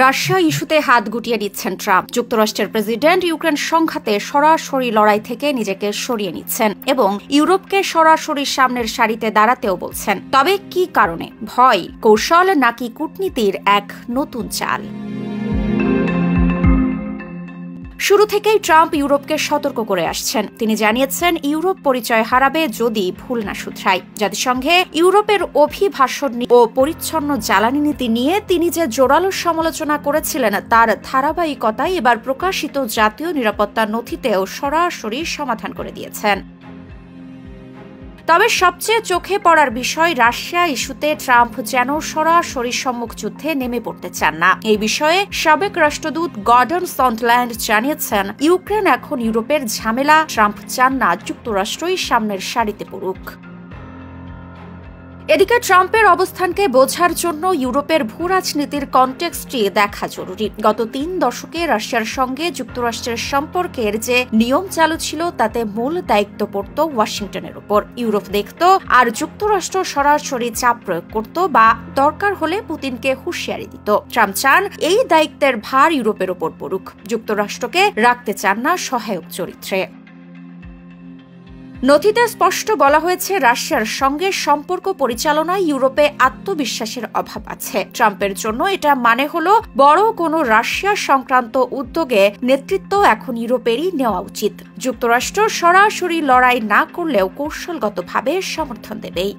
Russia ইস্যুতে হাত গুটিয়ে দিচ্ছেন ট্রাম্প। যুক্তরাষ্ট্রের প্রেসিডেন্ট ইউক্রেন সংঘাতে সরাসরি লড়াই থেকে নিজেকে সরিয়ে নিচ্ছেন এবং ইউরোপকে সরাসরি সামনের সারিতে দাঁড়াতেও বলছেন। তবে কি কারণে? ভয়, কৌশল নাকি কূটনীতির এক নতুন চাল? শুরু থেকেই ট্রাম্প ইউরোপকে সতর্ক করে আসছেন। তিনি জানিয়েছেন ইউরোপ পরিচয় হারাবে যদি ভুল না শুধরায়। জাতিসংঘে ইউরোপের অভিবাসন ও পরিচ্ছন্ন জ্বালানি নীতি নিয়ে তিনি যে জোরালো সমালোচনা করেছিলেন তার ধারাবাহিকতায় এবার প্রকাশিত জাতীয় নিরাপত্তা নথিতেও সরাসরি সমাধান করে দিয়েছেন। তবে সবচেয়ে চোখে পড়ার বিষয়, রাশিয়া ইস্যুতে ট্রাম্প যেন সরাসরি সম্মুখ যুদ্ধে নেমে পড়তে চান না। এই বিষয়ে সাবেক রাষ্ট্রদূত গর্ডন সন্ডল্যান্ড জানিয়েছেন, ইউক্রেন এখন ইউরোপের ঝামেলা, ট্রাম্প চান না যুক্তরাষ্ট্রই সামনের সারিতে পড়ুক। এদিকে ট্রাম্পের অবস্থানকে বোঝার জন্য ইউরোপের ভূ রাজনীতির কনটেক্সটটি দেখা জরুরি। গত ৩ দশকে রাশিয়ার সঙ্গে যুক্তরাষ্ট্রের সম্পর্কের যে নিয়ম চালু ছিল তাতে মূল দায়িত্ব পড়ত ওয়াশিংটনের উপর। ইউরোপ দেখত আর যুক্তরাষ্ট্র সরাসরি চাপ প্রয়োগ করত বা দরকার হলে পুতিনকে হুঁশিয়ারি দিত। ট্রাম্প চান এই দায়িত্বের ভার ইউরোপের উপর পড়ুক, যুক্তরাষ্ট্রকে রাখতে চান না সহায়ক চরিত্রে। নথিতে স্পষ্ট বলা হয়েছে, রাশিয়ার সঙ্গে সম্পর্ক পরিচালনায় ইউরোপে আত্মবিশ্বাসের অভাব আছে। ট্রাম্পের জন্য এটা মানে হলো বড় কোনো রাশিয়া সংক্রান্ত উদ্যোগে নেতৃত্ব এখন ইউরোপেরই নেওয়া উচিত। যুক্তরাষ্ট্র সরাসরি লড়াই না করলেও কৌশলগতভাবে সমর্থন দেবেই।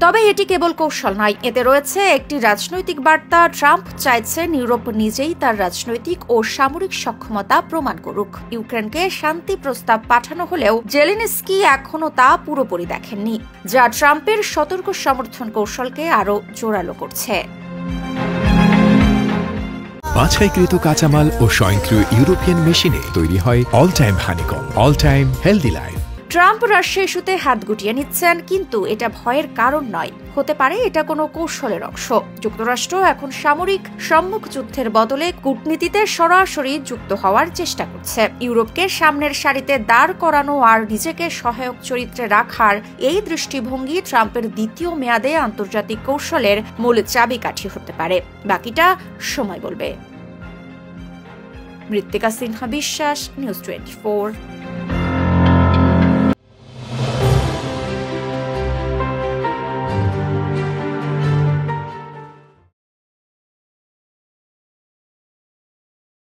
তবে এটি কেবল কৌশল নয়, এতে রয়েছে একটি রাজনৈতিক বার্তা। ট্রাম্প চাইছেন ইউরোপ নিজেই তার রাজনৈতিক ও সামরিক সক্ষমতা প্রমাণ করুক। ইউক্রেনকে শান্তি প্রস্তাব পাঠানো হলেও জেলেনস্কি এখনও তা পুরোপুরি দেখেননি, যা ট্রাম্পের সতর্ক সমর্থন কৌশলকে আরও জোরালো করছে। বাছাইকৃত কাঁচামাল ও স্বয়ংক্রিয় ইউরোপিয়ান মেশিনে তৈরি হয় all time honeycomb, all time healthy life. Trump Russia ইস্যুতে হাত গুটিয়ে নিচ্ছেন, কিন্তু এটা ভয়ের কারণ নয়। হতে পারে এটা কোনো কৌশলের অংশ। যুক্তরাষ্ট্র এখন সামরিক সম্মুখ যুদ্ধের বদলে কূটনীতিতে সরাসরি যুক্ত হওয়ার চেষ্টা করছে। ইউরোপকে সামনের সারিতে দাঁড় করানো আর নিজেকে সহায়ক চরিত্রে রাখার এই দৃষ্টিভঙ্গি ট্রাম্পের দ্বিতীয় মেয়াদে আন্তর্জাতিক কৌশলের মূল চাবিকাঠি হতে পারে। বাকিটা সময় বলবে। মৃত্তিকা সিনহা বিশ্বাস, নিউজ 24।